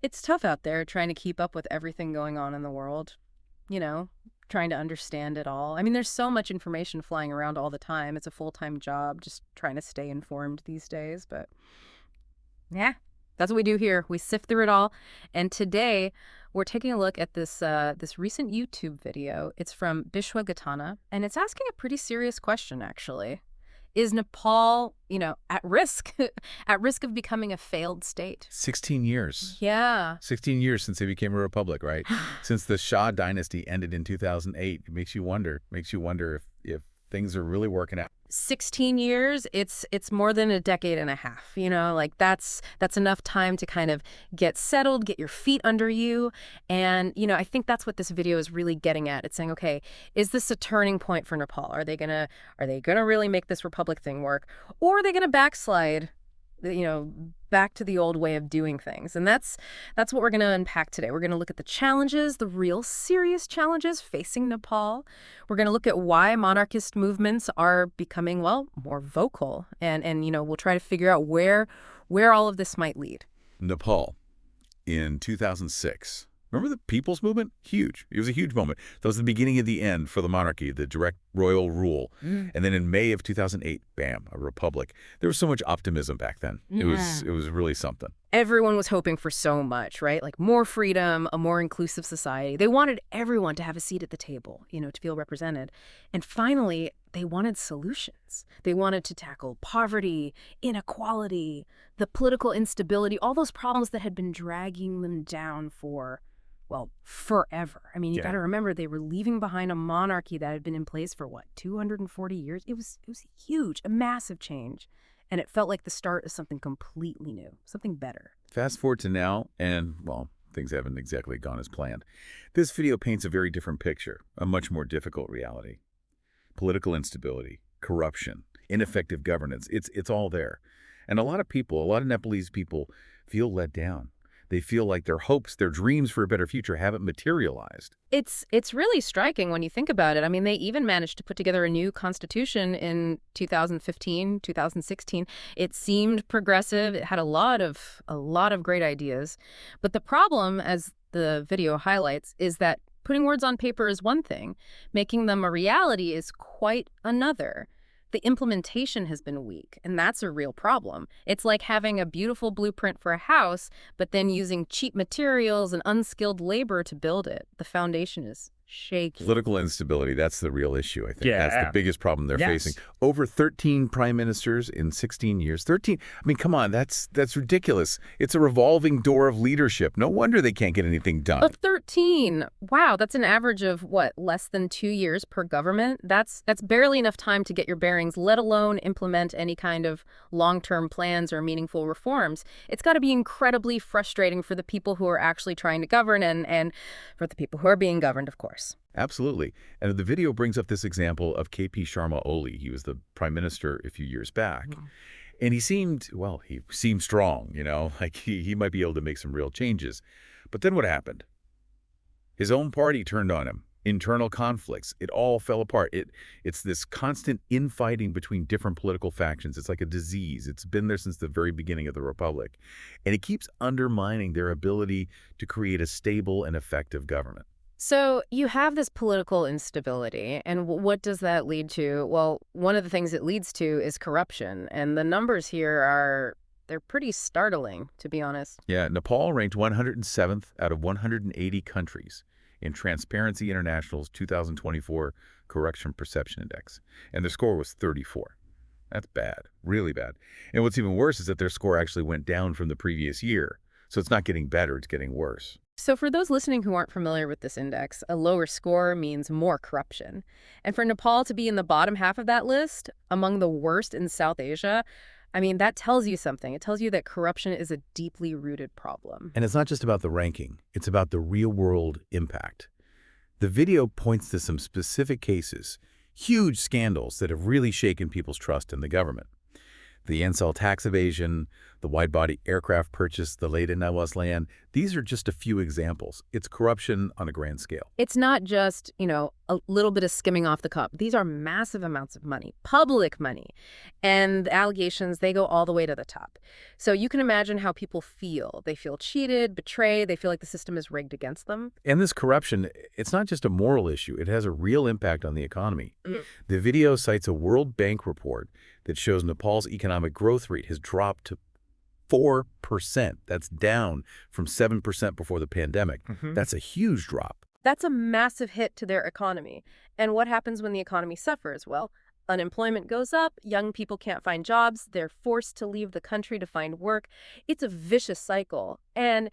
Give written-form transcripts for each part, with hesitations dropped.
It's tough out there trying to keep up with everything going on in the world, you know, trying to understand it all. I mean, there's so much information flying around all the time. It's a full-time job just trying to stay informed these days, but yeah, that's what we do here. We sift through it all. And today we're taking a look at this recent YouTube video. It's from Bishwa Gatana, and it's asking a pretty serious question, actually. Is Nepal, at risk, at risk of becoming a failed state? 16 years. Yeah. 16 years since they became a republic, right? Since the Shah dynasty ended in 2008. It makes you wonder if things are really working out. 16 years, it's more than a decade and a half, like that's enough time to kind of get settled, get your feet under you. And, I think that's what this video is really getting at. It's saying, okay, is this a turning point for Nepal? Are they gonna really make this republic thing work? Or are they gonna backslide, back to the old way of doing things? And that's what we're going to unpack today. We're going to look at the challenges, the real serious challenges facing Nepal. We're going to look at why monarchist movements are becoming, well, more vocal. And we'll try to figure out where all of this might lead. Nepal in 2006. Remember the People's Movement? Huge. It was a huge moment. That was the beginning of the end for the monarchy, the direct royal rule. And then in May of 2008, bam, a republic. There was so much optimism back then. It was really something. Everyone was hoping for so much, right? Like more freedom, a more inclusive society. They wanted everyone to have a seat at the table, to feel represented. And finally, they wanted solutions. They wanted to tackle poverty, inequality, the political instability, all those problems that had been dragging them down for, well, forever. I mean, you got to remember they were leaving behind a monarchy that had been in place for, 240 years? It was huge, a massive change. And it felt like the start of something completely new, something better. Fast forward to now, and, well, things haven't exactly gone as planned. This video paints a very different picture, a much more difficult reality. Political instability, corruption, ineffective governance, it's all there. And a lot of Nepalese people feel let down. They feel like their hopes, their dreams for a better future haven't materialized. It's really striking when you think about it. I mean, they even managed to put together a new constitution in 2015, 2016. It seemed progressive. It had a lot of great ideas. But the problem, as the video highlights, is that putting words on paper is one thing. Making them a reality is quite another. The implementation has been weak, and that's a real problem. It's like having a beautiful blueprint for a house, but then using cheap materials and unskilled labor to build it. The foundation is shaky. Political instability, that's the real issue, I think. Yeah. That's the biggest problem they're facing. Over 13 prime ministers in 16 years. 13, I mean, come on, that's ridiculous. It's a revolving door of leadership. No wonder they can't get anything done. But 13, wow, that's an average of, less than 2 years per government? That's barely enough time to get your bearings, let alone implement any kind of long-term plans or meaningful reforms. It's got to be incredibly frustrating for the people who are actually trying to govern and for the people who are being governed, of course. Absolutely. And the video brings up this example of KP Sharma Oli. He was the prime minister a few years back. And he seemed strong, like he might be able to make some real changes. But then what happened? His own party turned on him. Internal conflicts. It all fell apart. It's this constant infighting between different political factions. It's like a disease. It's been there since the very beginning of the republic. And it keeps undermining their ability to create a stable and effective government. So you have this political instability, and what does that lead to? Well, one of the things it leads to is corruption, and the numbers here they're pretty startling, to be honest. Yeah, Nepal ranked 107th out of 180 countries in Transparency International's 2024 Corruption Perception Index, and their score was 34. That's bad, really bad. And what's even worse is that their score actually went down from the previous year. So it's not getting better, it's getting worse. So for those listening who aren't familiar with this index, a lower score means more corruption. And for Nepal to be in the bottom half of that list, among the worst in South Asia, I mean, that tells you something. It tells you that corruption is a deeply rooted problem. And it's not just about the ranking, it's about the real-world impact. The video points to some specific cases, huge scandals that have really shaken people's trust in the government. The Ansel tax evasion, the wide-body aircraft purchase, the late Nawaz land, these are just a few examples. It's corruption on a grand scale. It's not just, a little bit of skimming off the cup. These are massive amounts of money, public money. And the allegations, they go all the way to the top. So you can imagine how people feel. They feel cheated, betrayed. They feel like the system is rigged against them. And this corruption, it's not just a moral issue. It has a real impact on the economy. Mm. The video cites a World Bank report that shows Nepal's economic growth rate has dropped to 4%. That's down from 7% before the pandemic. That's a huge drop. That's a massive hit to their economy. And what happens when the economy suffers? Well, unemployment goes up, young people can't find jobs, they're forced to leave the country to find work. It's a vicious cycle. And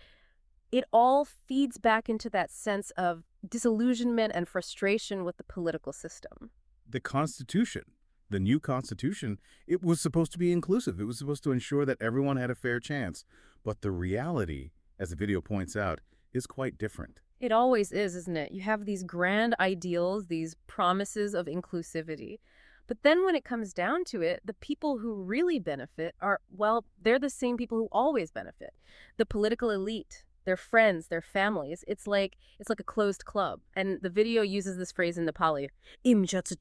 it all feeds back into that sense of disillusionment and frustration with the political system. The Constitution, the new Constitution, it was supposed to be inclusive. It was supposed to ensure that everyone had a fair chance. But the reality, as the video points out, is quite different. It always is, isn't it? You have these grand ideals, these promises of inclusivity. But then when it comes down to it, the people who really benefit are, well, they're the same people who always benefit. The political elite, their friends, their families. It's like a closed club. And the video uses this phrase in Nepali. It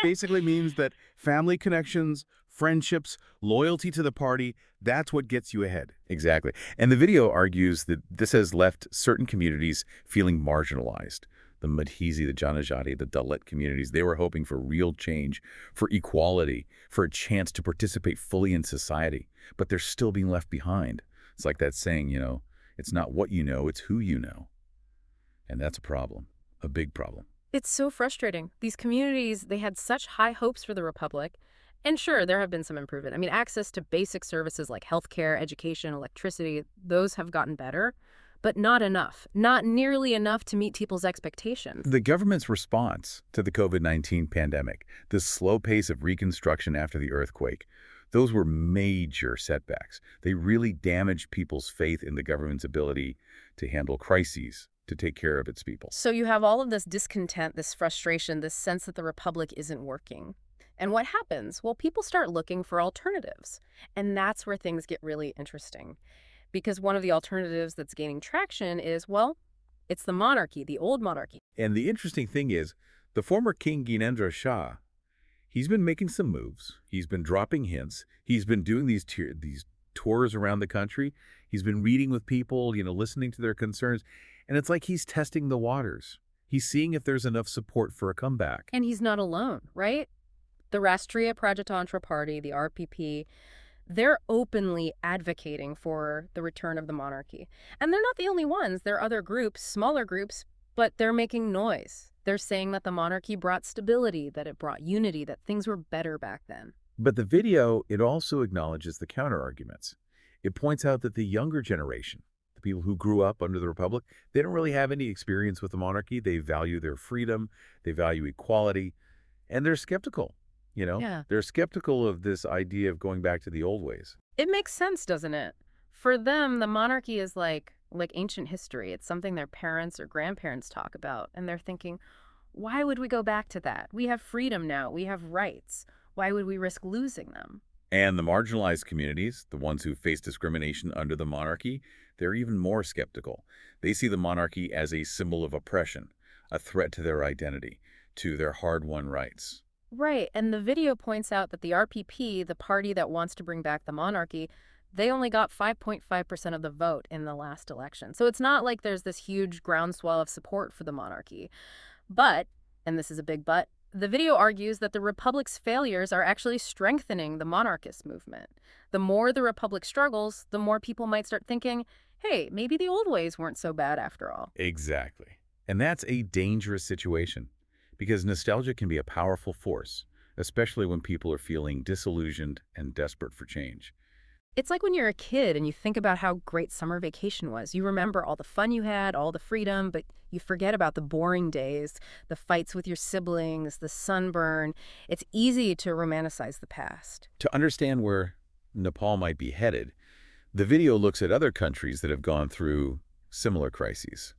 basically means that family connections, friendships, loyalty to the party, that's what gets you ahead. Exactly. And the video argues that this has left certain communities feeling marginalized. The Madhisi, the Janajati, the Dalit communities, they were hoping for real change, for equality, for a chance to participate fully in society. But they're still being left behind. It's like that saying, it's not what you know, it's who you know. And that's a problem, a big problem. It's so frustrating. These communities, they had such high hopes for the Republic. And sure, there have been some improvement. I mean, access to basic services like healthcare, education, electricity, those have gotten better. But not enough. Not nearly enough to meet people's expectations. The government's response to the COVID-19 pandemic, the slow pace of reconstruction after the earthquake, those were major setbacks. They really damaged people's faith in the government's ability to handle crises, to take care of its people. So you have all of this discontent, this frustration, this sense that the Republic isn't working. And what happens? Well, people start looking for alternatives. And that's where things get really interesting. Because one of the alternatives that's gaining traction is, well, it's the monarchy, the old monarchy. And the interesting thing is, the former King Gyanendra Shah, he's been making some moves. He's been dropping hints. He's been doing these tours around the country. He's been meeting with people, listening to their concerns. And it's like he's testing the waters. He's seeing if there's enough support for a comeback. And he's not alone, right? The Rashtriya Prajatantra Party, the RPP, they're openly advocating for the return of the monarchy. And they're not the only ones. There are other groups, smaller groups, but they're making noise. They're saying that the monarchy brought stability, that it brought unity, that things were better back then. But the video, it also acknowledges the counterarguments. It points out that the younger generation, the people who grew up under the Republic, they don't really have any experience with the monarchy. They value their freedom, they value equality, and they're skeptical. Yeah. They're skeptical of this idea of going back to the old ways. It makes sense, doesn't it? For them, the monarchy is like ancient history. It's something their parents or grandparents talk about. And they're thinking, why would we go back to that? We have freedom now. We have rights. Why would we risk losing them? And the marginalized communities, the ones who face discrimination under the monarchy, they're even more skeptical. They see the monarchy as a symbol of oppression, a threat to their identity, to their hard-won rights. Right, and the video points out that the RPP, the party that wants to bring back the monarchy, they only got 5.5% of the vote in the last election. So it's not like there's this huge groundswell of support for the monarchy. But, and this is a big but, the video argues that the Republic's failures are actually strengthening the monarchist movement. The more the Republic struggles, the more people might start thinking, hey, maybe the old ways weren't so bad after all. Exactly. And that's a dangerous situation. Because nostalgia can be a powerful force, especially when people are feeling disillusioned and desperate for change. It's like when you're a kid and you think about how great summer vacation was. You remember all the fun you had, all the freedom, but you forget about the boring days, the fights with your siblings, the sunburn. It's easy to romanticize the past. To understand where Nepal might be headed, the video looks at other countries that have gone through similar crises.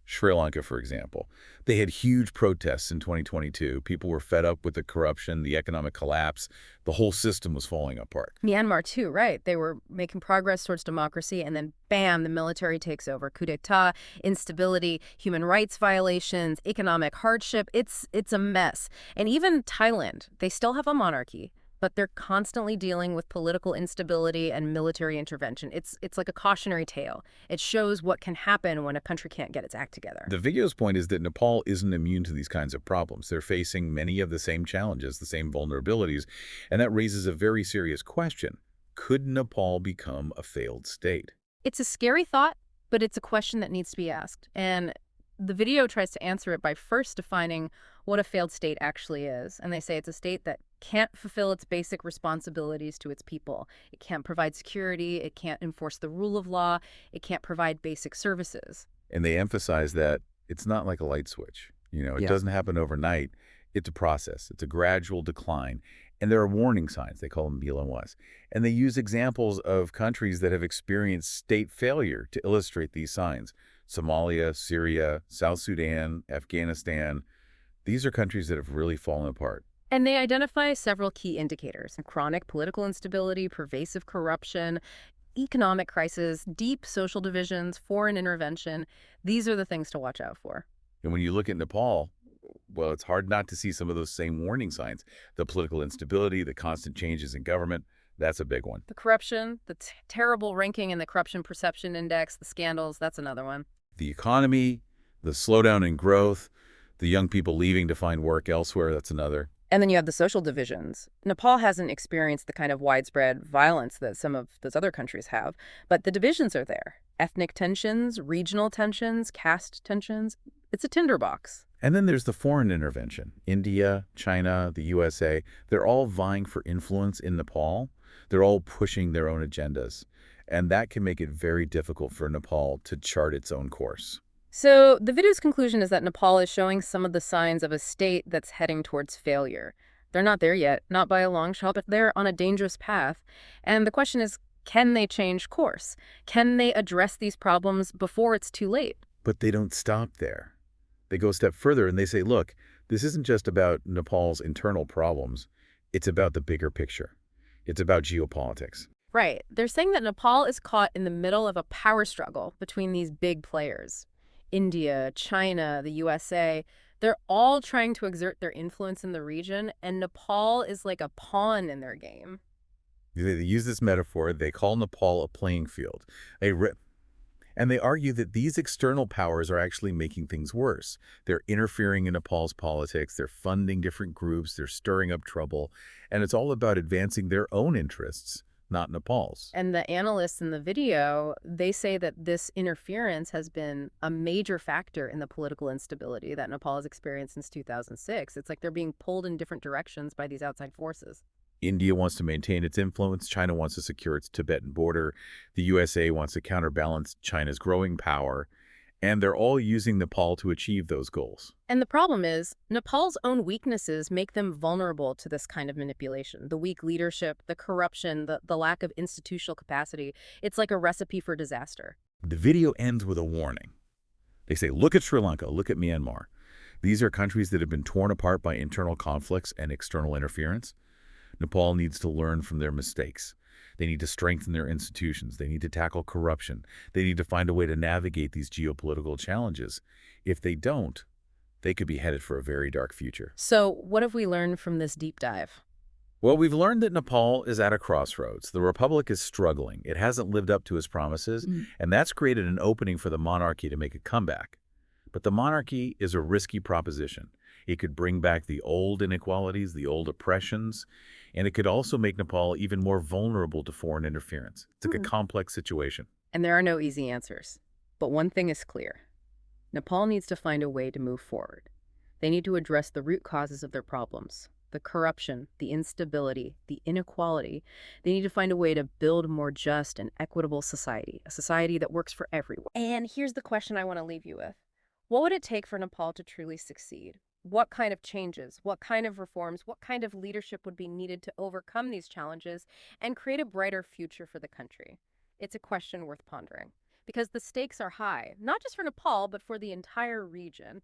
Sri Lanka, for example. They had huge protests in 2022. People were fed up with the corruption, the economic collapse. The whole system was falling apart. Myanmar, too, right? They were making progress towards democracy, and then bam, the military takes over. Coup d'etat, instability, human rights violations, economic hardship. It's a mess. And even Thailand, they still have a monarchy, but they're constantly dealing with political instability and military intervention. It's like a cautionary tale. It shows what can happen when a country can't get its act together. The video's point is that Nepal isn't immune to these kinds of problems. They're facing many of the same challenges, the same vulnerabilities, and that raises a very serious question. Could Nepal become a failed state? It's a scary thought, but it's a question that needs to be asked. And the video tries to answer it by first defining what a failed state actually is. And they say it's a state that can't fulfill its basic responsibilities to its people. It can't provide security. It can't enforce the rule of law. It can't provide basic services. And they emphasize that it's not like a light switch. It doesn't happen overnight. It's a process. It's a gradual decline. And there are warning signs. They call them bilanwas. And they use examples of countries that have experienced state failure to illustrate these signs. Somalia, Syria, South Sudan, Afghanistan. These are countries that have really fallen apart. And they identify several key indicators: chronic political instability, pervasive corruption, economic crisis, deep social divisions, foreign intervention. These are the things to watch out for. And when you look at Nepal, well, it's hard not to see some of those same warning signs. The political instability, the constant changes in government, that's a big one. The corruption, the terrible ranking in the Corruption Perception Index, the scandals, that's another one. The economy, the slowdown in growth, the young people leaving to find work elsewhere, that's another. And then you have the social divisions. Nepal hasn't experienced the kind of widespread violence that some of those other countries have, but the divisions are there. Ethnic tensions, regional tensions, caste tensions. It's a tinderbox. And then there's the foreign intervention. India, China, the USA, they're all vying for influence in Nepal. They're all pushing their own agendas. And that can make it very difficult for Nepal to chart its own course. So the video's conclusion is that Nepal is showing some of the signs of a state that's heading towards failure. They're not there yet, not by a long shot, but they're on a dangerous path. And the question is, can they change course? Can they address these problems before it's too late? But they don't stop there. They go a step further and they say, look, this isn't just about Nepal's internal problems. It's about the bigger picture. It's about geopolitics. Right. They're saying that Nepal is caught in the middle of a power struggle between these big players. India, China, the USA, they're all trying to exert their influence in the region, and Nepal is like a pawn in their game. They use this metaphor. They call Nepal a playing field. And they argue that these external powers are actually making things worse. They're interfering in Nepal's politics. They're funding different groups. They're stirring up trouble. And it's all about advancing their own interests, not Nepal's. And the analysts in the video, they say that this interference has been a major factor in the political instability that Nepal has experienced since 2006. It's like they're being pulled in different directions by these outside forces. India wants to maintain its influence. China wants to secure its Tibetan border. The USA wants to counterbalance China's growing power. And they're all using Nepal to achieve those goals. And the problem is, Nepal's own weaknesses make them vulnerable to this kind of manipulation. The weak leadership, the corruption, the lack of institutional capacity. It's like a recipe for disaster. The video ends with a warning. They say, look at Sri Lanka, look at Myanmar. These are countries that have been torn apart by internal conflicts and external interference. Nepal needs to learn from their mistakes. They need to strengthen their institutions. They need to tackle corruption. They need to find a way to navigate these geopolitical challenges. If they don't, they could be headed for a very dark future. So what have we learned from this deep dive? Well, we've learned that Nepal is at a crossroads. The republic is struggling. It hasn't lived up to its promises, and that's created an opening for the monarchy to make a comeback. But the monarchy is a risky proposition. It could bring back the old inequalities, the old oppressions, and it could also make Nepal even more vulnerable to foreign interference. It's like a complex situation. And there are no easy answers. But one thing is clear. Nepal needs to find a way to move forward. They need to address the root causes of their problems: the corruption, the instability, the inequality. They need to find a way to build a more just and equitable society, a society that works for everyone. And here's the question I want to leave you with. What would it take for Nepal to truly succeed? What kind of changes, what kind of reforms, what kind of leadership would be needed to overcome these challenges and create a brighter future for the country? It's a question worth pondering. because the stakes are high, not just for Nepal, but for the entire region.